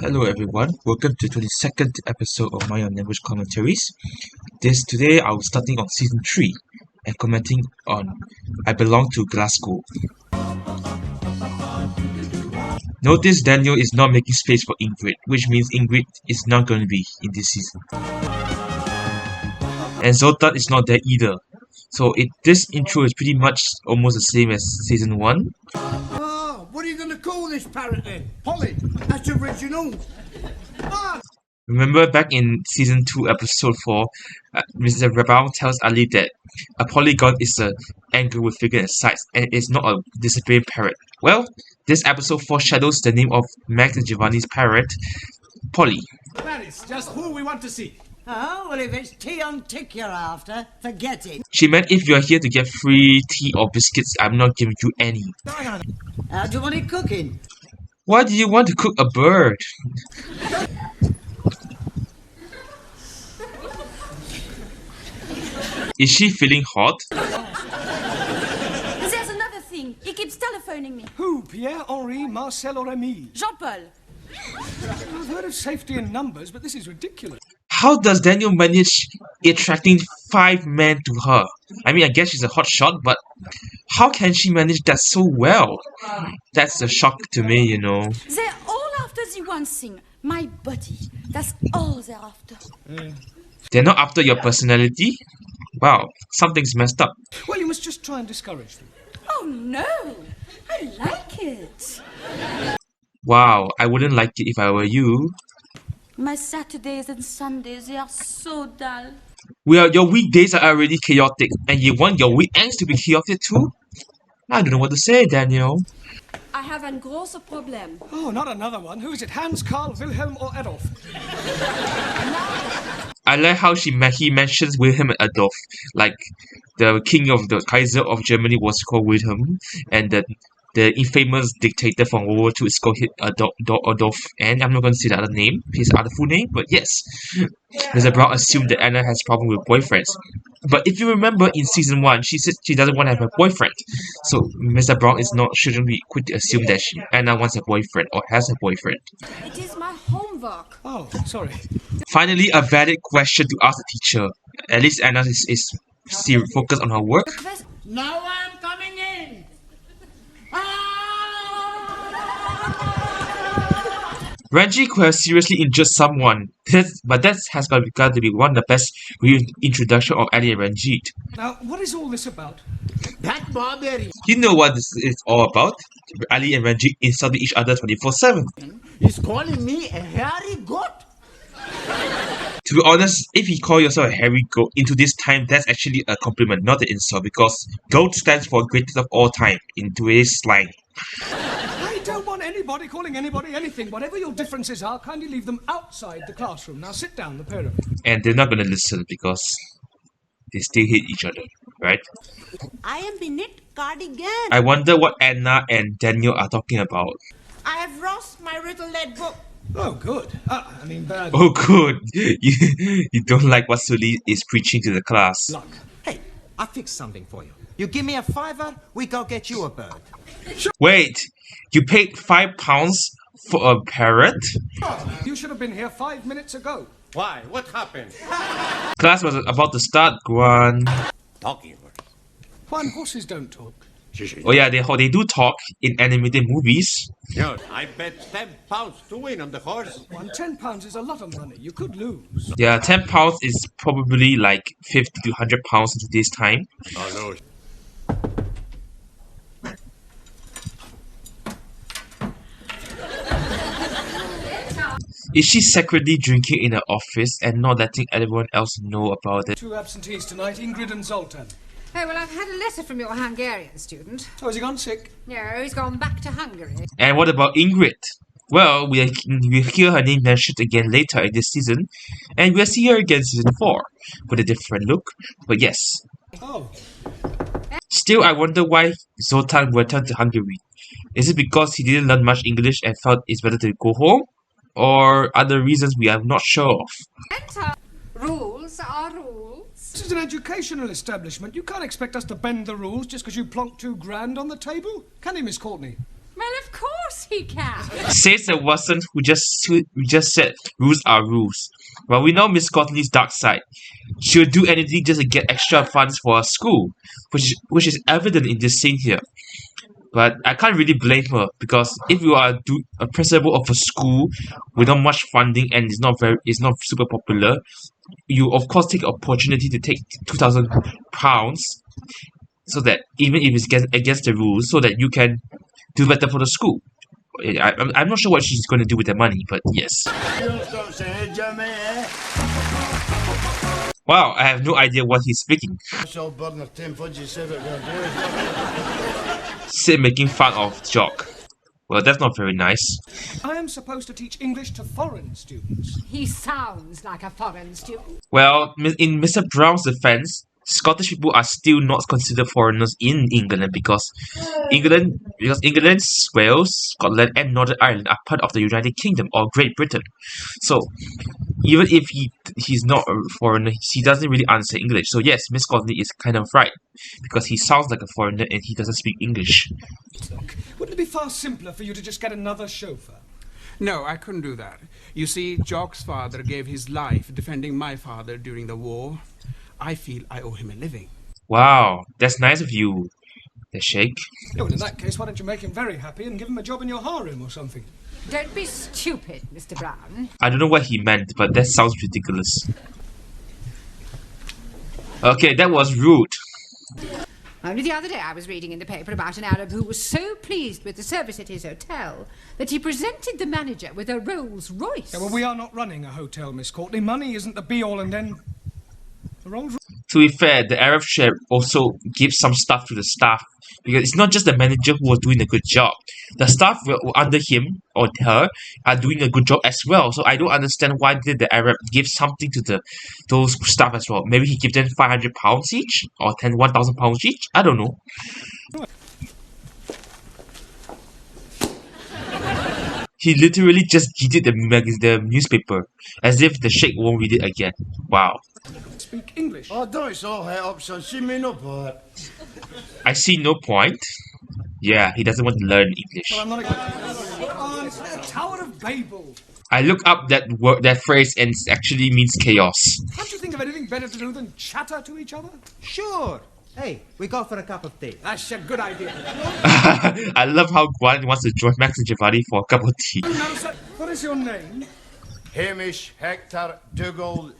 Hello everyone, welcome to the 22nd episode of my language commentaries. Today I was starting on season 3 and commenting on I belong to Glasgow. Notice Daniel is not making space for Ingrid, which means Ingrid is not going to be in this season. And Zoltan is not there either. So this intro is pretty much almost the same as season 1. What are you going to call this parrot then? Polly, that's original. Remember back in season 2 episode 4, Mr. Brown tells Ali that a polygon is an angle with figure and sides and it's not a disappearing parrot. Well, this episode foreshadows the name of Max and Giovanni's parrot, Polly. That is just who we want to see. Oh, well, if it's tea on tick you're after, forget it. She meant if you're here to get free tea or biscuits, I'm not giving you any. How do you want it cooking? Why do you want to cook a bird? Is she feeling hot? There's another thing. He keeps telephoning me. Who? Pierre, Henri, Marcel or Remy? Jean-Paul. I've heard of safety in numbers, but this is ridiculous. How does Daniel manage attracting 5 men to her? I mean, I guess she's a hot shot, but how can she manage that so well? That's a shock to me, you know. They're all after the one thing. My body. That's all they're after. They're not after your personality? Wow, something's messed up. Well, you must just try and discourage them. Oh no! I like it. Wow, I wouldn't like it if I were you. My Saturdays and Sundays, they are so dull. Well, your weekdays are already chaotic, and you want your weekends to be chaotic too? I don't know what to say, Daniel. I have a gross problem. Oh, not another one. Who is it? Hans, Karl, Wilhelm or Adolf? I like how he mentions Wilhelm and Adolf, like the king of the Kaiser of Germany was called Wilhelm, and the infamous dictator from World War II is called Adolf, and I'm not going to say the other name, his other full name, but yes. Mr. Brown assumed that Anna has a problem with boyfriends. But if you remember in season 1, she said she doesn't want to have a boyfriend. So Mr. Brown shouldn't be quick to assume that Anna wants a boyfriend or has a boyfriend. It is my homework. Oh, sorry. Finally, a valid question to ask the teacher. At least Anna is focused on her work. Now I'm coming in. Reggie could have seriously injured someone, but that has got to be one of the best reintroduction of Ali and Ranjit. Now, what is all this about? That barbarian You know what this is all about? Ali and Ranjit insulting each other 24/7. is calling me a hairy goat. To be honest, if you call yourself a hairy goat into this time, that's actually a compliment, not an insult, because goat stands for greatest of all time in today's slang. I don't want anybody calling anybody anything. Whatever your differences are, kindly leave them outside the classroom. Now sit down, the pair of you. And they're not going to listen because they still hate each other, right? I am the knit cardigan. I wonder what Anna and Daniel are talking about. I have lost my little lead book. Oh, good. Bad Oh, good. You don't like what Sully is preaching to the class. luck. Hey, I fixed something for you. You give me a $5, we go get you a bird. Wait, you paid £5 for a parrot? You should have been here 5 minutes ago. Why? What happened? Class was about to start, Guan. Talking. Juan, horses don't talk. Oh yeah, they do talk in animated movies. No, I bet £10 to win on the horse. Juan, £10 is a lot of money. You could lose. Yeah, £10 is probably like 50 to £100 into this time. Oh no. Is she secretly drinking in her office and not letting everyone else know about it? 2 absentees tonight, Ingrid and Zoltan. Oh, well, I've had a letter from your Hungarian student. Oh, has he gone sick? No, he's gone back to Hungary. And what about Ingrid? Well, we'll hear her name mentioned again later in this season, and we'll see her again in season 4 with a different look. But yes, Oh, still I wonder why Zoltan returned to Hungary. Is it because he didn't learn much English and felt it's better to go home? Or other reasons we are not sure of? Rules are rules. this is an educational establishment. You can't expect us to bend the rules just because you plonked £2 grand on the table. Can he, Miss Courtney? Well, Well, of course he can. Says the Watson who just said rules are rules. Well, we know Miss Courtney's dark side. She'll do anything just to get extra funds for her school, which is evident in this scene here. But I can't really blame her because if you are a principal of a school with not much funding and it's not super popular, you of course take the opportunity to take £2,000 so that even if it's against the rules, so that you can do better for the school. I'm not sure what she's going to do with the money, but yes. Wow, I have no idea what he's speaking. Sid making fun of Jock. Well, that's not very nice. I am supposed to teach English to foreign students. He sounds like a foreign student. Well, in Mr. Brown's defense, Scottish people are still not considered foreigners in England because England, Wales, Scotland, and Northern Ireland are part of the United Kingdom or Great Britain. So even if he's not a foreigner, he doesn't really understand English. So yes, Miss Courtney is kind of right because he sounds like a foreigner and he doesn't speak English. Look, wouldn't it be far simpler for you to just get another chauffeur? No, I couldn't do that. You see, Jock's father gave his life defending my father during the war. I feel I owe him a living. Wow, that's nice of you, the Sheikh. Oh, well, in that case, why don't you make him very happy and give him a job in your harem or something? Don't be stupid, Mr. Brown. I don't know what he meant, but that sounds ridiculous. Okay, that was rude. Only the other day I was reading in the paper about an Arab who was so pleased with the service at his hotel that he presented the manager with a Rolls Royce. Yeah, well, we are not running a hotel, Miss Courtney. Money isn't the be-all and end. The Rolls To be fair, the Arab chef also gives some stuff to the staff because it's not just the manager who was doing a good job. The staff under him or her are doing a good job as well. So I don't understand why did the Arab give something to those staff as well. Maybe he gave them £500 each or £1,000 each. I don't know. He literally just yeeted the newspaper as if the Sheikh won't read it again. Wow. speak English. Oh, don't so head up, son. See me no part. I see no point. Yeah, he doesn't want to learn English. Well, I'm not a... it's the Tower of Babel. I look up that phrase and it actually means chaos. Can't you think of anything better to do than chatter to each other? Sure. Hey, we go for a cup of tea. That's a good idea. I love how Guan wants to join Max and Giovanni for a cup of tea. No, sir. What is your name? Hamish, Hector, Dougal,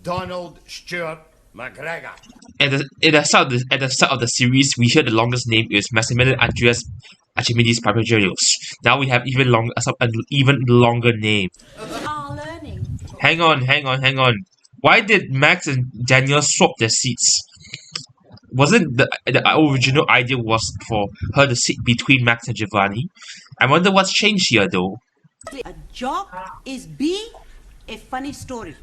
Donald, Stuart, McGregor. At the start of the series, we hear the longest name is Maximilian Andreas Archimedes Papagerios. Now we have an even longer name. Are learning. Hang on. Why did Max and Daniel swap their seats? Wasn't the original idea was for her to sit between Max and Giovanni? I wonder what's changed here though. A job is a funny story.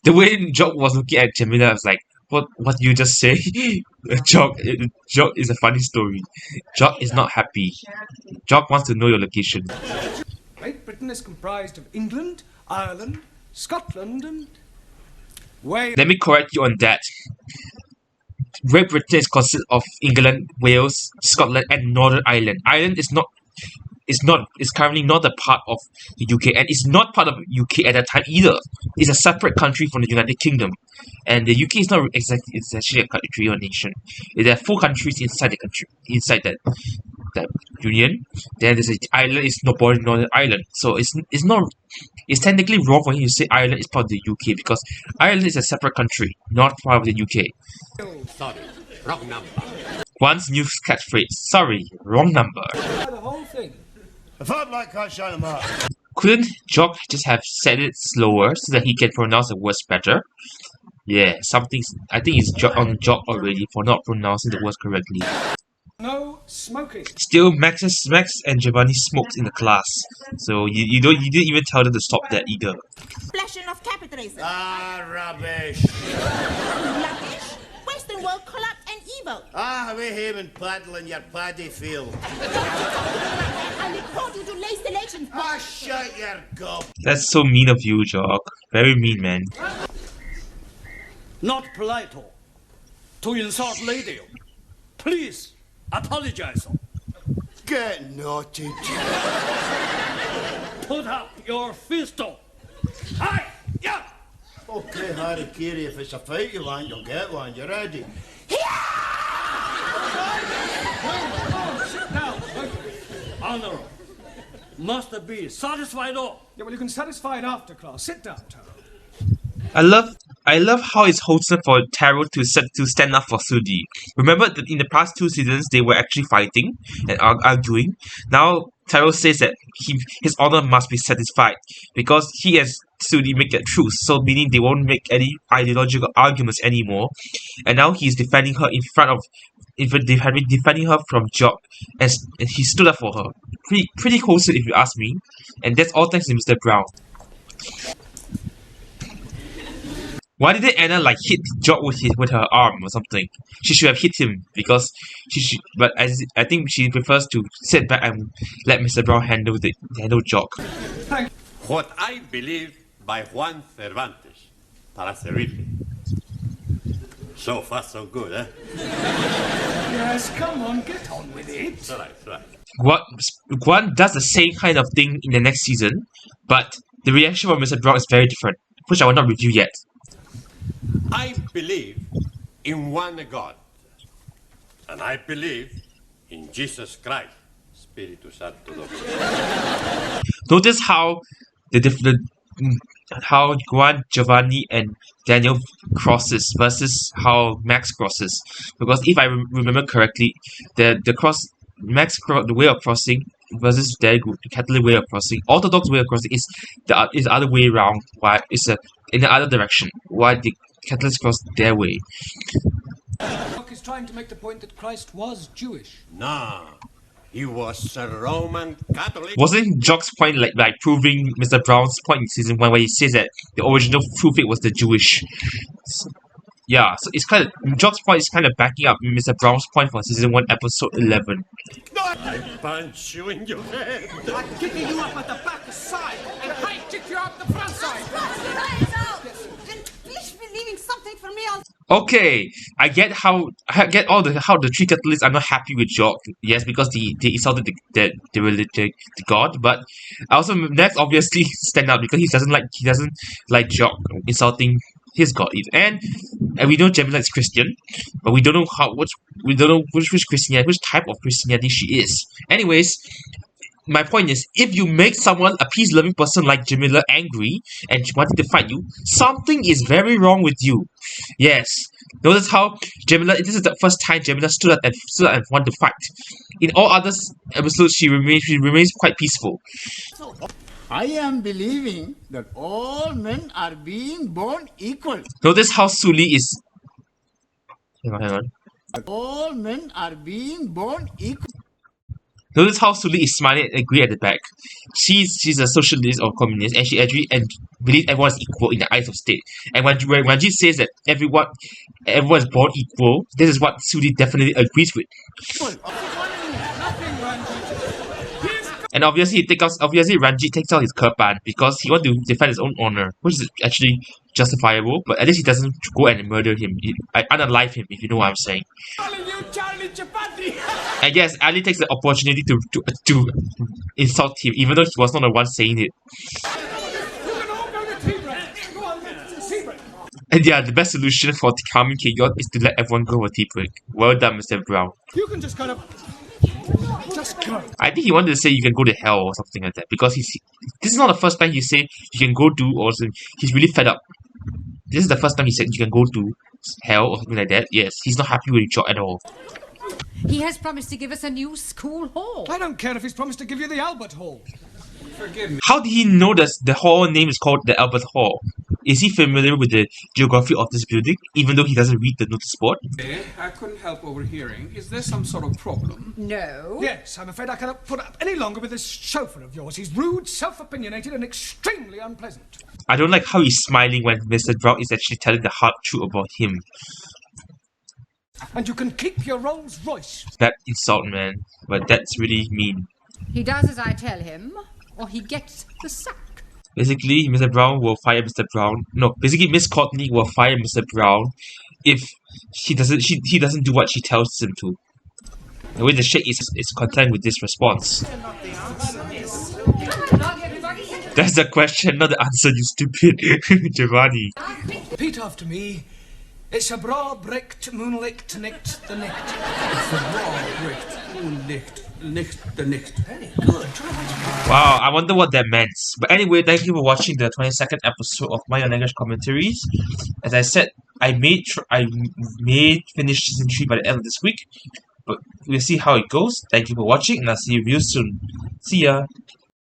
The way Jock was looking at Jamila, I was like, what did you just say? Jock is a funny story. Jock is not happy. Jock wants to know your location. Great Britain is comprised of England, Ireland, Scotland, and Wales. Let me correct you on that. Great Britain is consisted of England, Wales, Scotland, and Northern Ireland. Ireland is currently not a part of the UK, and it's not part of the UK at that time either. It's a separate country from the United Kingdom, and the UK is not exactly. It's actually a country or nation. There are 4 countries inside the country, inside that union. Then there's Ireland is not born in Northern Ireland, so it's not. It's technically wrong for him to say Ireland is part of the UK because Ireland is a separate country, not part of the UK. Sorry, wrong number. Once new catchphrase. Sorry, wrong number. The whole thing. If I'd like to show them up. Couldn't Jock just have said it slower so that he can pronounce the words better? Yeah, I think it's on Jock already for not pronouncing the words correctly. No smoking. Still, Max and Giovanni smoked in the class, so you didn't even tell them to stop that either. Explosion of capitalism. Ah, rubbish. Rubbish. Western world corrupt and evil. Ah, we haven't paddle in your paddy field. I report you to lace the legends. Ah, shut your gob. That's so mean of you, Jock. Very mean, man. Not polite to insult lady. Please, Apologize. Get naughty. Put up your fist. Aye, yeah. Okay, Harry Carey, if it's a fight you want, you'll get one. You ready? Sit down. Honor must be satisfied. Yeah, well, you can satisfy it after class. Sit down, Taro. I love how it's wholesome for Taro to stand up for Sudi. Remember that in the past 2 seasons they were actually fighting and arguing. Now Taro says that his honor must be satisfied because he and Sudi make that truce. So meaning they won't make any ideological arguments anymore. And now he's defending her defending her from Jock, and he stood up for her. Pretty wholesome if you ask me. And that's all thanks to Mr. Brown. Why didn't Anna hit Jock with her arm or something? She should have hit him because but I think she prefers to sit back and let Mr. Brown handle Jock. What I believe by Juan Cervantes, para servirle. So far, so good, eh? Yes, come on, get on with it. It's all right. Guan does the same kind of thing in the next season, but the reaction from Mr. Brown is very different, which I will not review yet. I believe in one God, and I believe in Jesus Christ, Spiritu Santo Domingo. Notice how how Guan, Giovanni, and Daniel crosses versus how Max crosses. Because if I remember correctly, the way of crossing versus the Catholic way of crossing, Orthodox way of crossing is the other way around. Why it's in the other direction? Why the Catholics cross their way? Jock is trying to make the point that Christ was Jewish. No, he was a Roman Catholic. Wasn't Jock's point like proving Mr. Brown's point in season 1 where he says that the original true faith was the Jewish? Yeah, so it's kind of Jock's point is kind of backing up Mr. Brown's point for season 1, episode 11. I punch you in your head. I'm kicking you up at the back side, and I kick you up the front side. Please be leaving something for me. Okay, I get how the 3 Catholics are not happy with Jock. Yes, because they insulted the God. But I also next obviously stand out because he doesn't like Jock insulting his God. And we know Gemila is Christian, but we don't know which Christianity, which type of Christianity she is. Anyways, my point is, if you make someone, a peace-loving person like Jamila, angry and wanting to fight you, something is very wrong with you. Yes. Notice how Jamila, this is the first time Jamila stood up and wanted to fight. In all other episodes, she remains quite peaceful. I am believing that all men are being born equal. Notice how Suli is... Hang on. All men are being born equal. Notice how Suli is smiling and agree at the back. She's a socialist or communist, and she agree and believes everyone is equal in the eyes of state. And when Ranjit says that everyone is born equal, this is what Suli definitely agrees with. And obviously Ranjit takes out his kirpan because he wants to defend his own honor, which is actually justifiable. But at least he doesn't go and murder him, unalive him, if you know what I'm saying. And yes, Ali takes the opportunity to insult him, even though he was not the one saying it. And yeah, the best solution for calming chaos is to let everyone go for tea break. Well done, Mr. Brown. You can just kind of... just go. I think he wanted to say you can go to hell or something like that, because this is not the first time he said you can go to, or he's really fed up. This is the first time he said you can go to hell or something like that. Yes, he's not happy with your job at all. He has promised to give us a new school hall. I don't care if he's promised to give you the Albert Hall. Forgive me. How did he know that the hall name is called the Albert Hall? Is he familiar with the geography of this building, even though he doesn't read the notice board? I couldn't help overhearing. Is there some sort of problem? No. Yes, I'm afraid I cannot put up any longer with this chauffeur of yours. He's rude, self-opinionated, and extremely unpleasant. I don't like how he's smiling when Mr. Brown is actually telling the hard truth about him. And you can keep your Rolls Royce. That insult, man. But that's really mean. He does as I tell him, or he gets the sack. Basically, Mr. Brown will fire Mr. Brown. No, basically Miss Courtney will fire Mr. Brown if he doesn't do what she tells him to. The way the shake is content with this response. That's the question, not the answer, you stupid Giovanni. Repeat after me. It's a bra bricked, moonlicht, nicked, the nicked. It's a raw bricked, licht the nicht. Very good. Try that again. Wow, I wonder what that meant. But anyway, thank you for watching the 22nd episode of my language commentaries. As I said, I may finish season 3 by the end of this week, but we'll see how it goes. Thank you for watching, and I'll see you real soon. See ya.